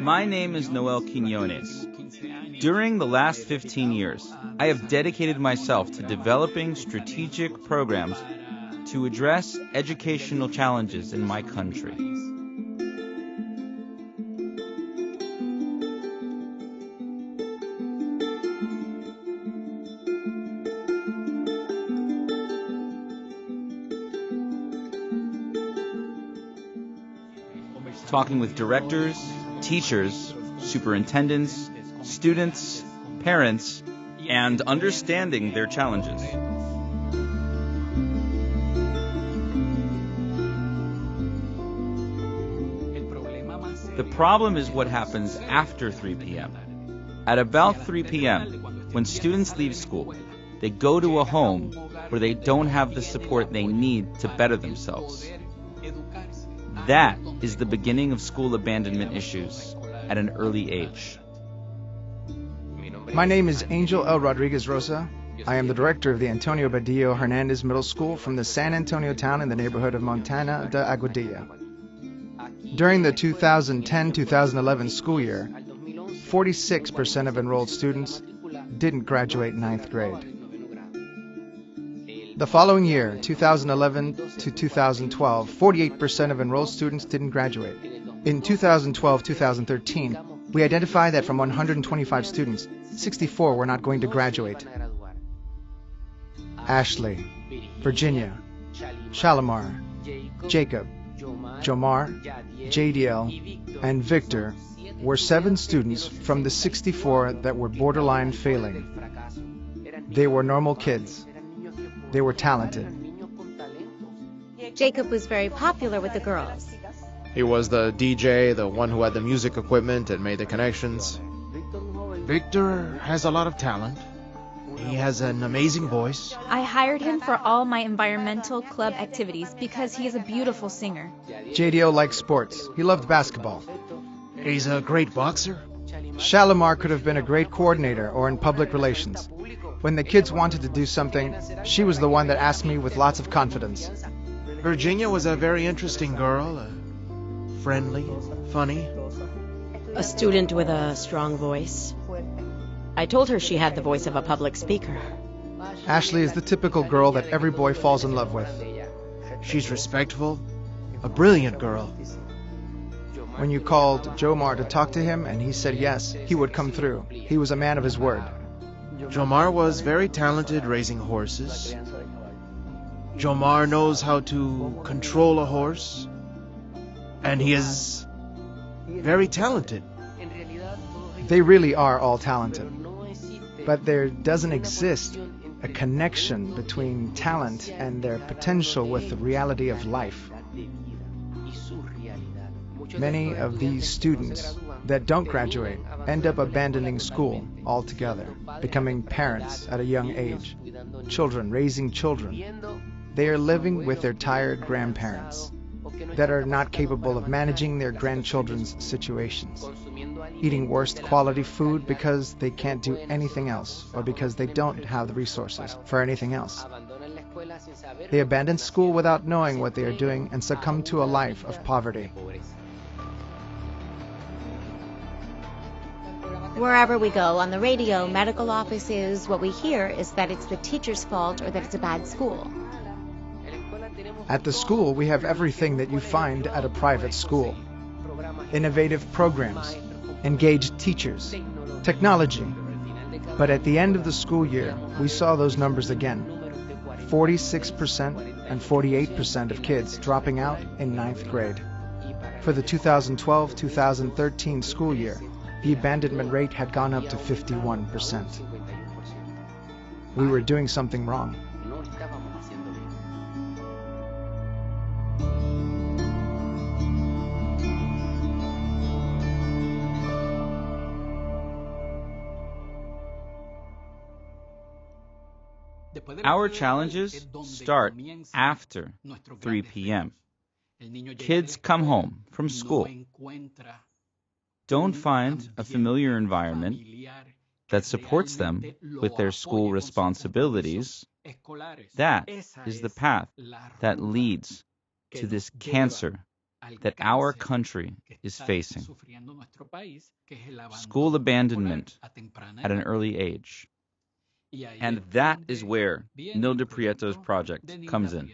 My name is Noel Quinones. During the last 15 years, I have dedicated myself to developing strategic programs to address educational challenges in my country. Talking with directors, teachers, superintendents, students, parents, and understanding their challenges. The problem is what happens after 3 p.m. At about 3 p.m., when students leave school, they go to a home where they don't have the support they need to better themselves. That is the beginning of school abandonment issues at an early age. My name is Angel L. Rodriguez Rosa. I am the director of the Antonio Badillo Hernandez Middle School from the San Antonio town in the neighborhood of Montana de Aguadilla. During the 2010-2011 school year, 46% of enrolled students didn't graduate 9th grade. The following year, 2011 to 2012, 48% of enrolled students didn't graduate. In 2012-2013, we identified that from 125 students, 64 were not going to graduate. Ashley, Virginia, Shalimar, Jacob, Jomar, JDL, and Victor were 7 students from the 64 that were borderline failing. They were normal kids. They were talented. Jacob was very popular with the girls. He was the DJ, the one who had the music equipment and made the connections. Victor has a lot of talent. He has an amazing voice. I hired him for all my environmental club activities because he is a beautiful singer. JDO liked sports. He loved basketball. He's a great boxer. Shalimar could have been a great coordinator or in public relations. When the kids wanted to do something, she was the one that asked me with lots of confidence. Virginia was a very interesting girl, friendly, funny. A student with a strong voice. I told her she had the voice of a public speaker. Ashley is the typical girl that every boy falls in love with. She's respectful, a brilliant girl. When you called Jomar to talk to him and he said yes, he would come through. He was a man of his word. Jomar was very talented raising horses. Jomar knows how to control a horse. And he is very talented. They really are all talented. But there doesn't exist a connection between talent and their potential with the reality of life. Many of these students that don't graduate end up abandoning school altogether, becoming parents at a young age, children raising children. They are living with their tired grandparents that are not capable of managing their grandchildren's situations, eating worst quality food because they can't do anything else or because they don't have the resources for anything else. They abandon school without knowing what they are doing and succumb to a life of poverty. Wherever we go, on the radio, medical offices, what we hear is that it's the teacher's fault or that it's a bad school. At the school, we have everything that you find at a private school. Innovative programs, engaged teachers, technology. But at the end of the school year, we saw those numbers again. 46% and 48% of kids dropping out in 9th grade. For the 2012-2013 school year, the abandonment rate had gone up to 51%. We were doing something wrong. Our challenges start after 3 p.m. Kids come home from school, don't find a familiar environment that supports them with their school responsibilities. That is the path that leads to this cancer that our country is facing: school abandonment at an early age. And that is where Nilda Prieto's project comes in.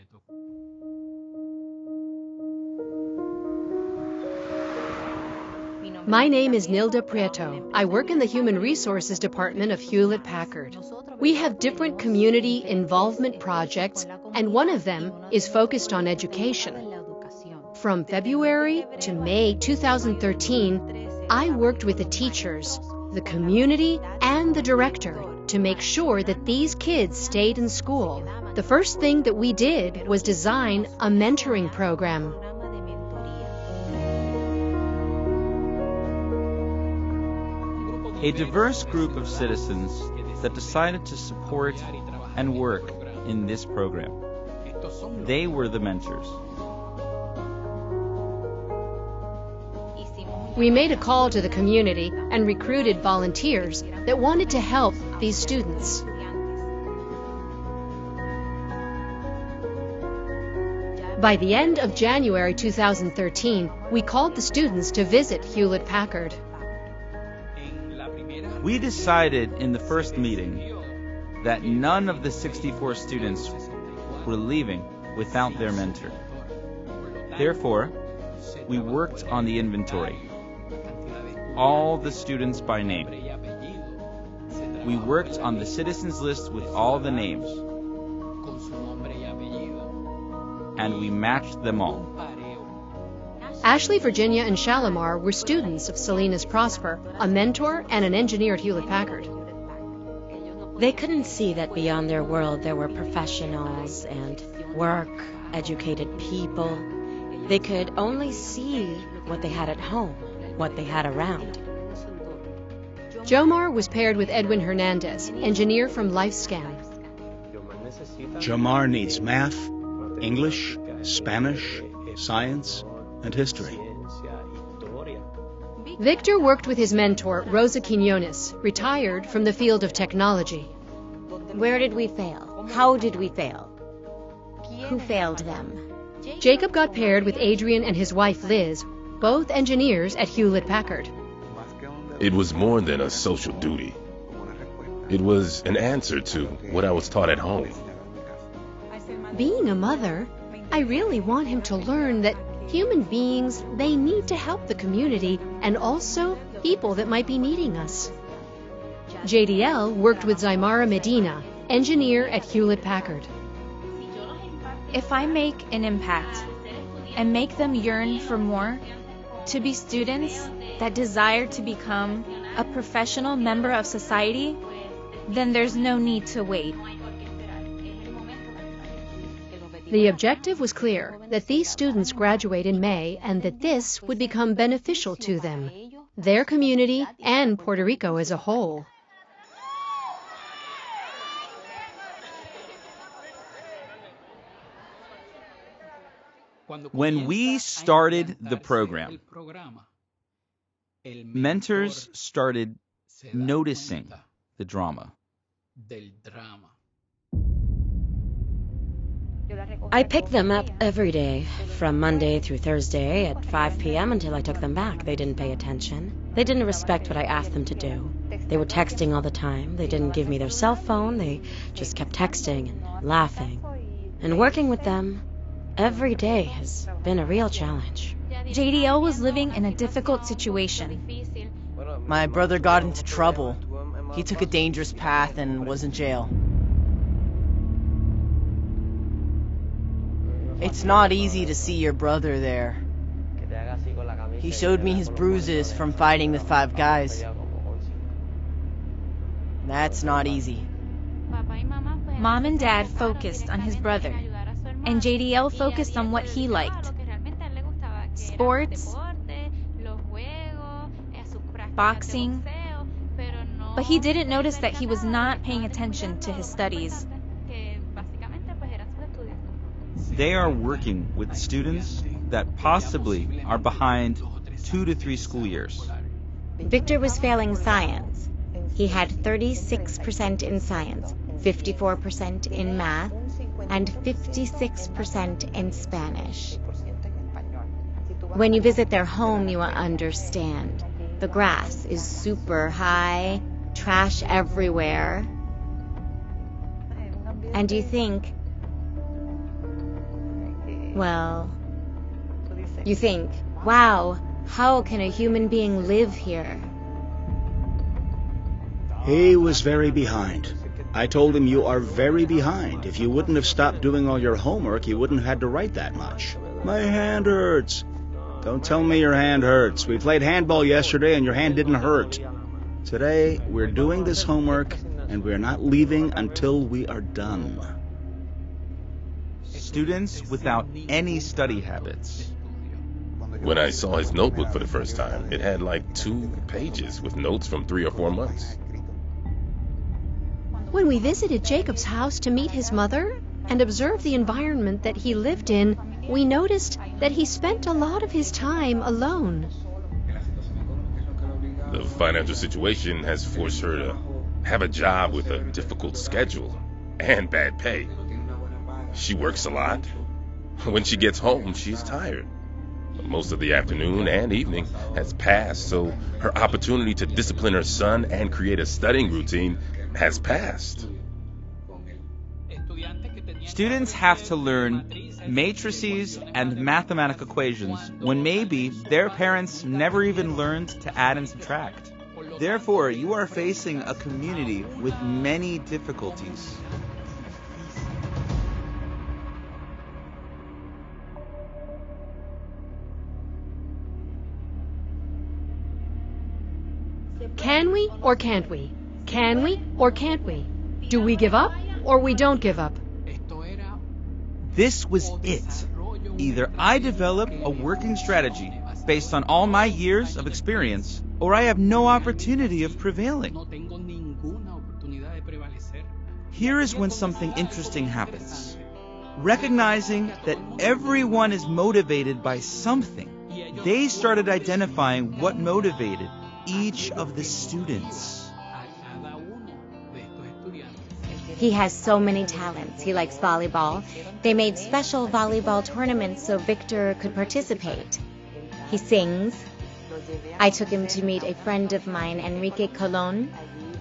My name is Nilda Prieto. I work in the Human Resources Department of Hewlett-Packard. We have different community involvement projects, and one of them is focused on education. From February to May 2013, I worked with the teachers, the community, and the director to make sure that these kids stayed in school. The first thing that we did was design a mentoring program. A diverse group of citizens that decided to support and work in this program. They were the mentors. We made a call to the community and recruited volunteers that wanted to help these students. By the end of January 2013, we called the students to visit Hewlett-Packard. We decided in the first meeting that none of the 64 students were leaving without their mentor. Therefore, we worked on the inventory. All the students by name. We worked on the citizens list with all the names. And we matched them all. Ashley, Virginia, and Shalimar were students of Salinas Prosper, a mentor and an engineer at Hewlett-Packard. They couldn't see that beyond their world there were professionals and work, educated people. They could only see what they had at home, what they had around. Jomar was paired with Edwin Hernandez, engineer from LifeScan. Jomar needs math, English, Spanish, science, and history. Victor worked with his mentor, Rosa Quinones, retired from the field of technology. Where did we fail? How did we fail? Who failed them? Jacob got paired with Adrian and his wife Liz, both engineers at Hewlett-Packard. It was more than a social duty. It was an answer to what I was taught at home. Being a mother, I really want him to learn that human beings, they need to help the community and also people that might be needing us. JDL worked with Zaimara Medina, engineer at Hewlett-Packard. If I make an impact and make them yearn for more, to be students that desire to become a professional member of society, then there's no need to wait. The objective was clear, that these students graduate in May and that this would become beneficial to them, their community, and Puerto Rico as a whole. When we started the program, mentors started noticing the drama. I picked them up every day, from Monday through Thursday at 5 p.m. until I took them back. They didn't pay attention. They didn't respect what I asked them to do. They were texting all the time. They didn't give me their cell phone. They just kept texting and laughing. And working with them every day has been a real challenge. JDL was living in a difficult situation. My brother got into trouble. He took a dangerous path and was in jail. It's not easy to see your brother there. He showed me his bruises from fighting with 5 guys. That's not easy. Mom and Dad focused on his brother, and JDL focused on what he liked. Sports, boxing, but he didn't notice that he was not paying attention to his studies. They are working with students that possibly are behind 2 to 3 school years. Victor was failing science. He had 36% in science, 54% in math, and 56% in Spanish. When you visit their home, you will understand. The grass is super high, trash everywhere. And you think, well, wow, how can a human being live here? He was very behind. I told him, you are very behind. If you wouldn't have stopped doing all your homework, you wouldn't have had to write that much. My hand hurts. Don't tell me your hand hurts. We played handball yesterday and your hand didn't hurt. Today, we're doing this homework and we're not leaving until we are done. Students without any study habits. When I saw his notebook for the first time, it had like 2 pages with notes from 3 or 4 months. When we visited Jacob's house to meet his mother and observe the environment that he lived in, we noticed that he spent a lot of his time alone. The financial situation has forced her to have a job with a difficult schedule and bad pay. She works a lot. When she gets home, she's tired. Most of the afternoon and evening has passed, so her opportunity to discipline her son and create a studying routine has passed. Students have to learn matrices and mathematical equations when maybe their parents never even learned to add and subtract. Therefore, you are facing a community with many difficulties. Can we or can't we? Can we or can't we? Do we give up or we don't give up? This was it. Either I develop a working strategy based on all my years of experience, or I have no opportunity of prevailing. Here is when something interesting happens. Recognizing that everyone is motivated by something, they started identifying what motivated each of the students. He has so many talents. He likes volleyball. They made special volleyball tournaments so Victor could participate. He sings. I took him to meet a friend of mine, Enrique Colon.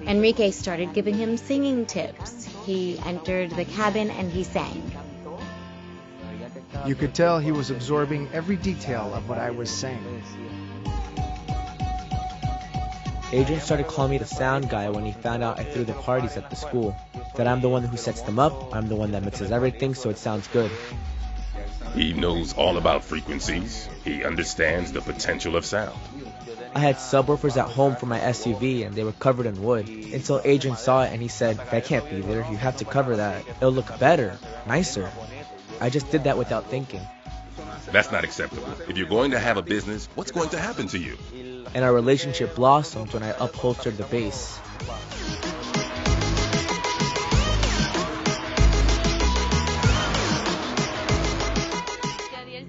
Enrique started giving him singing tips. He entered the cabin and he sang. You could tell he was absorbing every detail of what I was saying. Adrian started calling me the sound guy when he found out I threw the parties at the school. That I'm the one who sets them up, I'm the one that mixes everything so it sounds good. He knows all about frequencies. He understands the potential of sound. I had subwoofers at home for my SUV and they were covered in wood. Until Adrian saw it and he said, that can't be there, you have to cover that. It'll look better, nicer. I just did that without thinking. That's not acceptable. If you're going to have a business, what's going to happen to you? And our relationship blossomed when I upholstered the bass.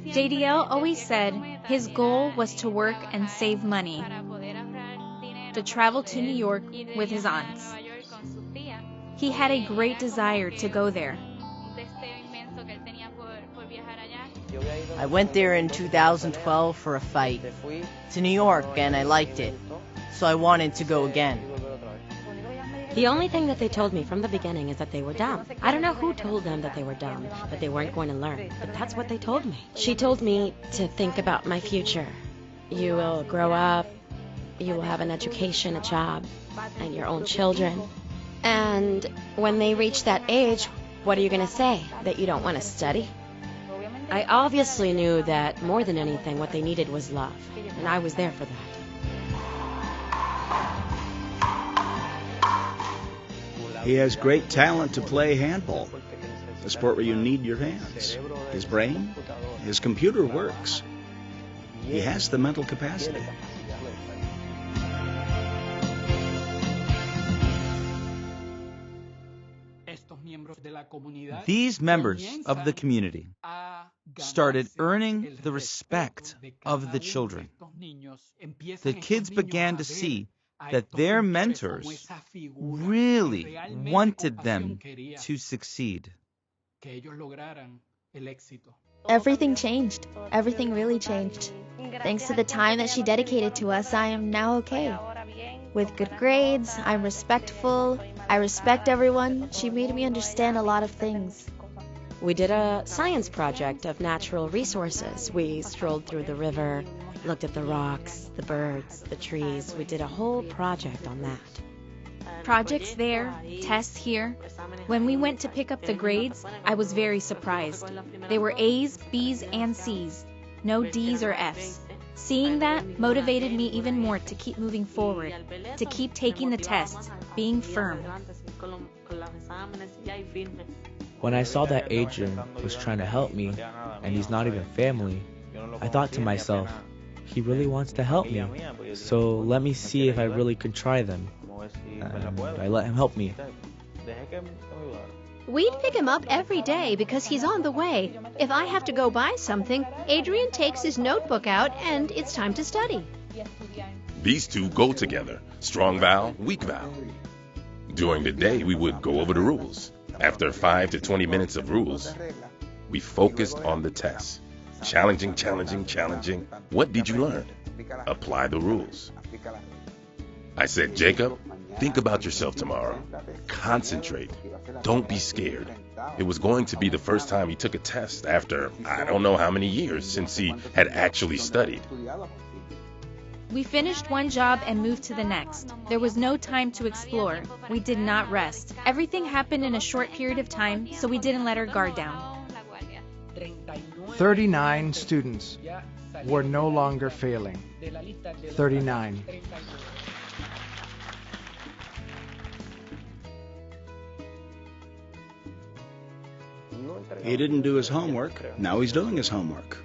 JDL always said his goal was to work and save money, to travel to New York with his aunts. He had a great desire to go there. I went there in 2012 for a fight to New York and I liked it, so I wanted to go again. The only thing that they told me from the beginning is that they were dumb. I don't know who told them that they were dumb, that they weren't going to learn, but that's what they told me. She told me to think about my future. You will grow up, you will have an education, a job, and your own children. And when they reach that age, what are you going to say? That you don't want to study? I obviously knew that more than anything, what they needed was love, and I was there for that. He has great talent to play handball, a sport where you need your hands. His brain, his computer works. He has the mental capacity. These members of the community started earning the respect of the children. The kids began to see that their mentors really wanted them to succeed. Everything changed. Everything really changed. Thanks to the time that she dedicated to us, I am now okay. With good grades, I'm respectful, I respect everyone. She made me understand a lot of things. We did a science project of natural resources. We strolled through the river, looked at the rocks, the birds, the trees. We did a whole project on that. Projects there, tests here. When we went to pick up the grades, I was very surprised. They were A's, B's, and C's. No D's or F's. Seeing that motivated me even more to keep moving forward, to keep taking the tests, being firm. When I saw that Adrian was trying to help me, and he's not even family, I thought to myself, he really wants to help me, so let me see if I really could try them. And I let him help me. We'd pick him up every day because he's on the way. If I have to go buy something, Adrian takes his notebook out and it's time to study. These two go together, strong vowel, weak vowel. During the day, we would go over the rules. After 5 to 20 minutes of rules, we focused on the test. Challenging. What did you learn? Apply the rules. I said, Jacob, think about yourself tomorrow. Concentrate. Don't be scared. It was going to be the first time he took a test after I don't know how many years since he had actually studied. We finished one job and moved to the next. There was no time to explore. We did not rest. Everything happened in a short period of time, so we didn't let our guard down. 39 students were no longer failing. 39. He didn't do his homework. Now he's doing his homework.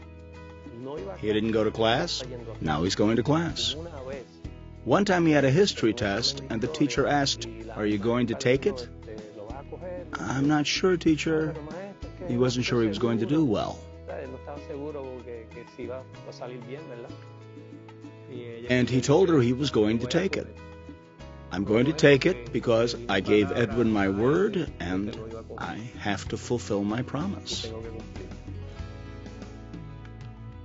He didn't go to class. Now he's going to class. One time he had a history test, and the teacher asked, "Are you going to take it?" "I'm not sure, teacher." He wasn't sure he was going to do well. And he told her he was going to take it. "I'm going to take it because I gave Edwin my word, and I have to fulfill my promise."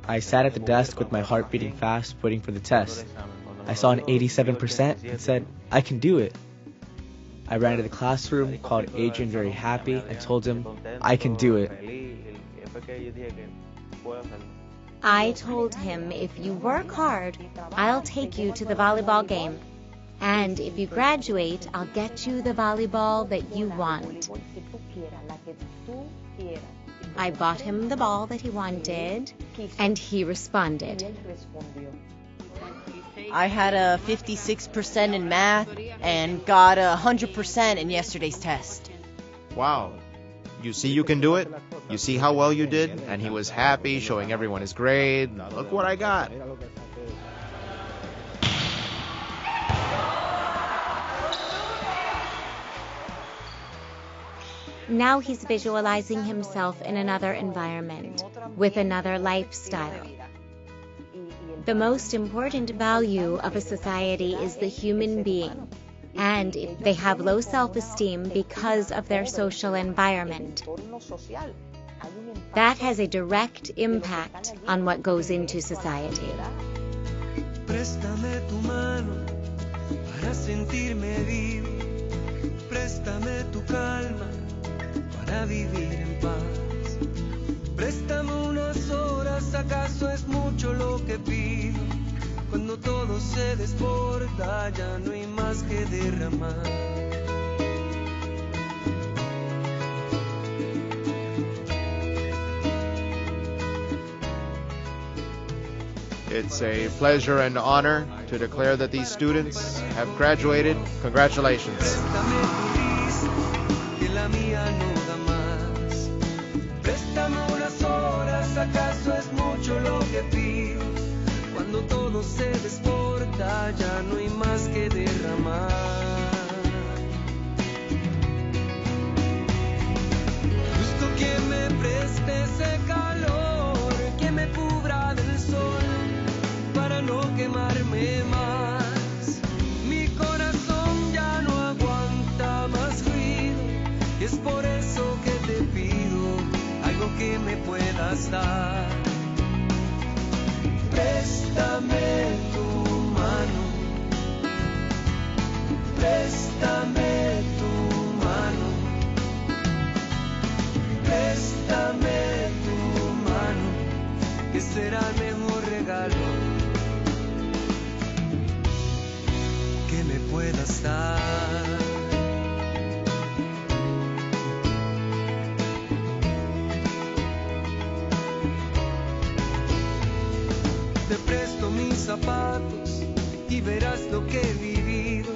I sat at the desk with my heart beating fast, waiting for the test. I saw an 87% and said, I can do it. I ran to the classroom, called Adrian very happy, and told him, I can do it. I told him, if you work hard, I'll take you to the volleyball game. And if you graduate, I'll get you the volleyball that you want. I bought him the ball that he wanted, and he responded. I had a 56% in math and got 100% in yesterday's test. Wow. You see you can do it? You see how well you did? And he was happy, showing everyone his grade. Look what I got. Now he's visualizing himself in another environment, with another lifestyle. The most important value of a society is the human being, and if they have low self-esteem because of their social environment, that has a direct impact on what goes into society. Préstame tu mano para sentirme vivo. Préstame tu calma para vivir en paz. Préstame unas horas, acaso es mucho lo que pido. Cuando todo se desborda, ya no hay más que derramar. It's a pleasure and honor to declare that these students have graduated. Congratulations. Préstame tu risa, que la mía no da más. Préstame unas horas, acaso es mucho lo que pido. Cuando todo se desborda, ya no hay más que derramar. Busco quien me preste ese calor, que me cubra del sol, para no quemarme más. Mi corazón ya no aguanta más ruido, y es por eso que te pido algo que me puedas dar. Préstame tu mano, préstame tu mano, que será el mejor regalo que me puedas dar. Te presto mis zapatos y verás lo que he vivido.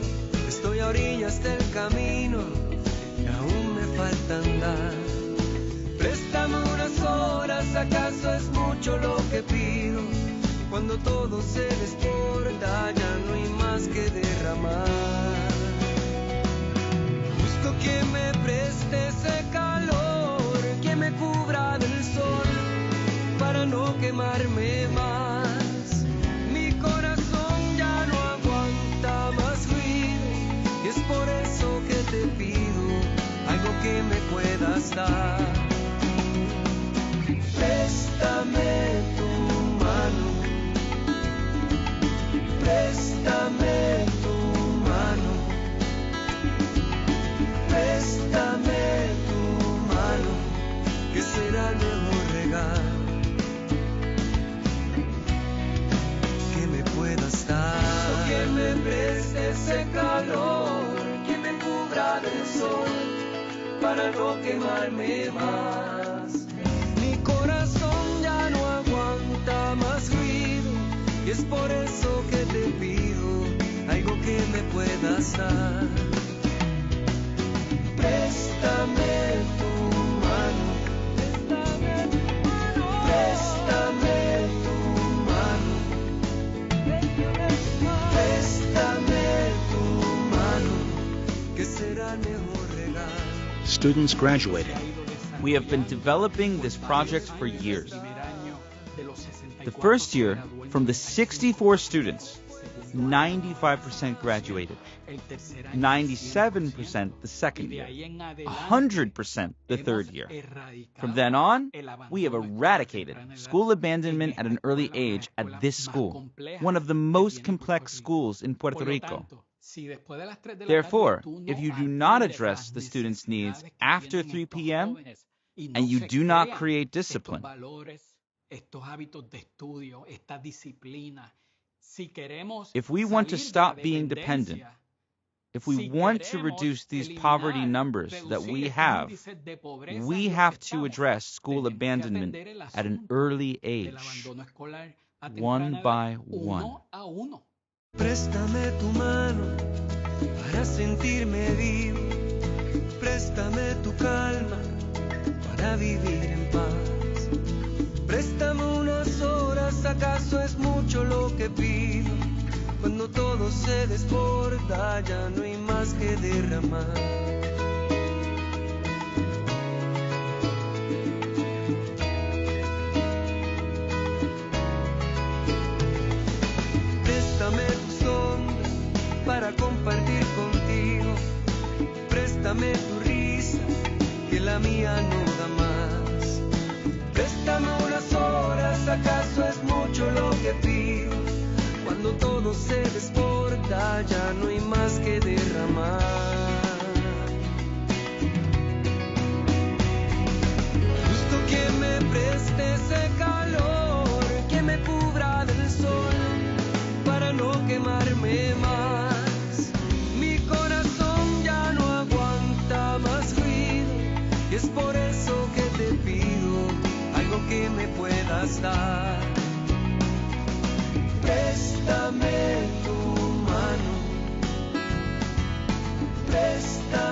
Estoy a orillas del camino y aún me falta andar. Préstame unas horas, acaso es mucho lo que pido. Cuando todo se desborda ya no hay más que derramar. Busco quien me preste ese calor, quien me cubra del sol para no quemarme más. Mi corazón ya no aguanta más ruido y es por eso que te pido algo que me puedas dar. Préstame tu mano, préstame tu mano, préstame tu mano, que será el mejor regalo que me puedas dar. Que me preste ese calor, que me cubra del sol para no quemarme más. Mi corazón ya no aguanta más ruido y es por eso que te pido algo que me puedas dar. Préstame tu mano, préstame tu mano, préstame tu mano, que será el mejor regalo. Students graduating. We have been developing this project for years. The first year, from the 64 students, 95% graduated, 97% the second year, 100% the third year. From then on, we have eradicated school abandonment at an early age at this school, one of the most complex schools in Puerto Rico. Therefore, if you do not address the students' needs after 3 p.m., and you do not create discipline, if we want to stop being dependent, if we want to reduce these poverty numbers that we have to address school abandonment at an early age, one by one. Préstame tu mano para sentirme vivo, préstame tu calma para vivir en paz. Préstame unas horas, acaso es mucho lo que pido. Cuando todo se desborda ya no hay más que derramar. Préstame tus ondas para compartir contigo. Préstame tu risa, que la mía no da más. Préstame unas horas, acaso es mucho lo que pido. Cuando todo se desborda ya no hay más que derramar. Justo quien me preste ese calor, que me cubra del sol para no quemarme más. Mi corazón ya no aguanta más ruido y es por eso que te pido algo que me puedas dar. Préstame tu mano, préstame